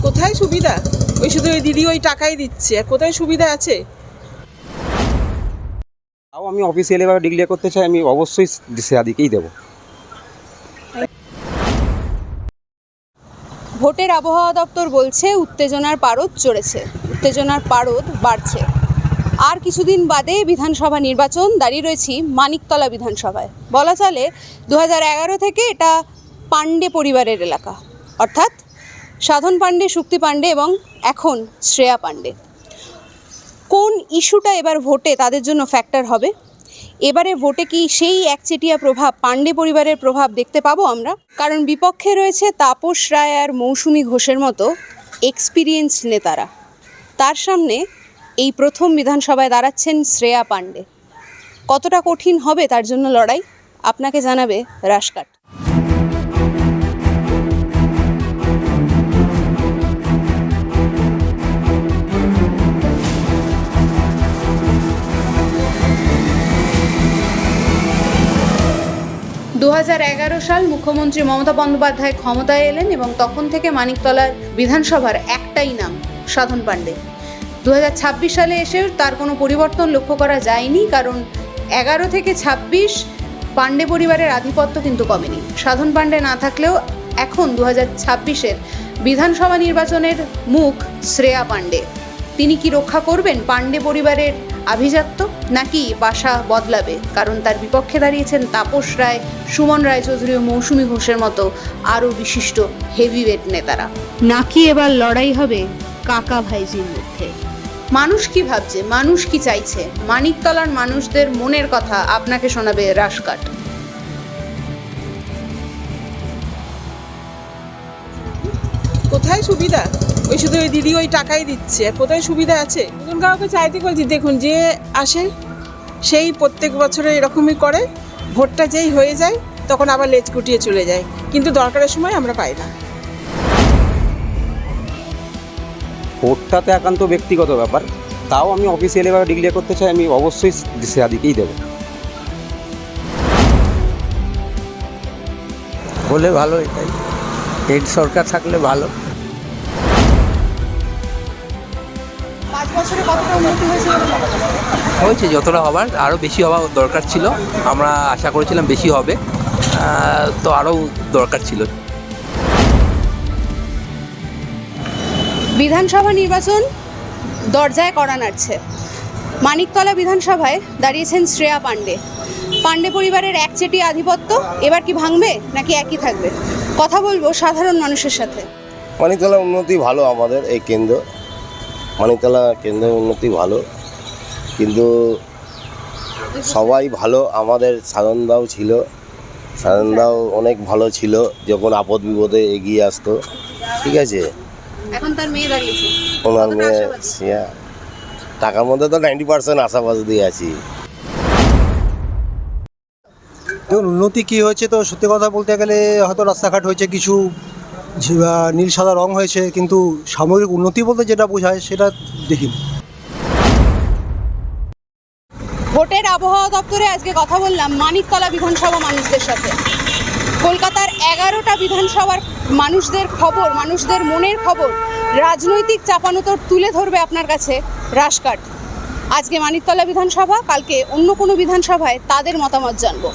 কোথায় সুবিধা? ওই শুধু ওই দিদি ওই টাকাই দিচ্ছে, আর কোথায় সুবিধা আছে? তাও আমি অফিসিয়ালি ভাবে ডিক্লেয়ার করতে চাই, আমি অবশ্যই দিকেই দেবো। ভোটের আবহাওয়া দপ্তর বলছে উত্তেজনার পারদ চড়েছে, উত্তেজনার পারদ বাড়ছে। আর কিছুদিন বাদে বিধানসভা নির্বাচন, দাঁড়িয়ে রয়েছি মানিকতলা বিধানসভায়। বলা চলে 2011 থেকে এটা পাণ্ডে পরিবারের এলাকা, অর্থাৎ সাধন পাণ্ডে, শুক্তি পাণ্ডে এবং এখন শ্রেয়া পাণ্ডে। কোন ইস্যুটা এবার ভোটে তাদের জন্য ফ্যাক্টর হবে? এবারে ভোটে কি সেই একচেটিয়া প্রভাব, পাণ্ডে পরিবারের প্রভাব দেখতে পাবো আমরা? কারণ বিপক্ষে রয়েছে তাপস রায় আর মৌসুমী ঘোষের মতো এক্সপিরিয়েন্স নেতারা। তার সামনে এই প্রথম বিধানসভায় দাঁড়াচ্ছেন শ্রেয়া পাণ্ডে। কতটা কঠিন হবে তার জন্য লড়াই, আপনাকে জানাবে রাশকাট। দু সাল মুখ্যমন্ত্রী মমতা বন্দ্যোপাধ্যায় ক্ষমতায় এলেন এবং তখন থেকে মানিকতলার বিধানসভার একটাই নাম, সাধন পাণ্ডে। 2026 সালে এসেও তার কোনো পরিবর্তন লক্ষ্য করা যায়নি, কারণ 11 থেকে 26 পাণ্ডে পরিবারের আধিপত্য কিন্তু কমেনি। সাধন পাণ্ডে না থাকলেও এখন 2026-এর বিধানসভা নির্বাচনের মুখ শ্রেয়া পাণ্ডে। তিনি কি রক্ষা করবেন পাণ্ডে পরিবারের আভিজাত্য, নাকি বাসা বদলাবে? কারণ তার বিপক্ষে দাঁড়িয়েছেন তাপস রায়, সুমন রায়চৌধুরী ও মৌসুমী ঘোষের মতো আরও বিশিষ্ট হেভিওয়েট নেতারা। নাকি এবার লড়াই হবে কাকা ভাইজির মধ্যে? মানুষ কি ভাবছে, মানুষ কি চাইছে, মানিকতলার মানুষদের মনের কথা আপনাকে শোনাবে রাশকাট। কোথায় সুবিধা? ওই শুধু ওই দিদি ওই টাকাই দিচ্ছে, আর কোথায় সুবিধা আছে? নতুন কাউকে চাইতে বলছি, দেখুন যে আসে সেই প্রত্যেক বছরে এরকমই করে, ভোটটা যেই হয়ে যায় তখন আবার লেজ গুটিয়ে চলে যায়, কিন্তু দরকারের সময় আমরা পাই না। ভোটটা তো একান্ত ব্যক্তিগত ব্যাপার, তাও আমি অফিসিয়ালি ভাবে ডিক্লেয়ার করতে চাই, আমি অবশ্যই দিকেই দেবো। হলে ভালো, এটাই হেড সরকার থাকলে ভালো। 5 বছরে কতটা উন্নতি হয়েছে? হয়েছে যতটা হবার, আরও বেশি হওয়া দরকার ছিল। আমরা আশা করেছিলাম বেশি হবে, তো আরও দরকার ছিল। বিধানসভা নির্বাচন দরজায় কড়া নাড়ছে। মানিকতলা বিধানসভায় দাঁড়িয়েছেন শ্রেয়া পাণ্ডে। পাণ্ডে পরিবারের একচেটিয়া আধিপত্য এবার কি ভাঙবে, নাকি একই থাকবে? কথা বলবো সাধারণ মানুষের সাথে। মানিকতলা উন্নতি ভালো, আমাদের এই কেন্দ্র মানিকতলা কেন্দ্রের উন্নতি ভালো, কিন্তু সবাই ভালো। আমাদের সাধনদাও ছিল, সাধনদাও অনেক ভালো ছিল, যখন আপদ বিপদে এগিয়ে আসতো। ঠিক আছে, এখন তার মেয়ে দাঁড়িয়েছে, ওনার মেয়ে শ্রেয়া। টাকার মধ্যে তো 90% আশাবাদ দিয়ে আছি। দেখুন, উন্নতি কী হয়েছে, তো সত্যি কথা বলতে গেলে হয়তো রাস্তাঘাট হয়েছে, কিছু নীল সাদা রং হয়েছে, কিন্তু সামগ্রিক উন্নতি বলতে যেটা বোঝায় সেটা দেখিনি। ভোটের আবহাওয়া দপ্তরে আজকে কথা বললাম মানিকতলা বিধানসভা মানুষদের সাথে। কলকাতার 11টা বিধানসভার মানুষদের খবর, মানুষদের মনের খবর, রাজনৈতিক চাপানোতর তুলে ধরবে আপনার কাছে রাশকাট। আজকে মানিকতলা বিধানসভা, কালকে অন্য কোনো বিধানসভায় তাদের মতামত জানবো।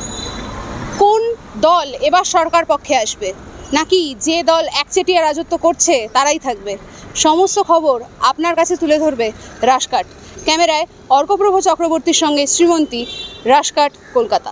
কোন দল এবার সরকার পক্ষে আসবে, নাকি যে দল একচেটিয়া রাজত্ব করছে তারাই থাকবে? সমস্ত খবর আপনার কাছে তুলে ধরবে রাশকাট। ক্যামেরায় অর্কপ্রভ চক্রবর্তীর সঙ্গে শ্রীমন্তী, রাশকাট, কলকাতা।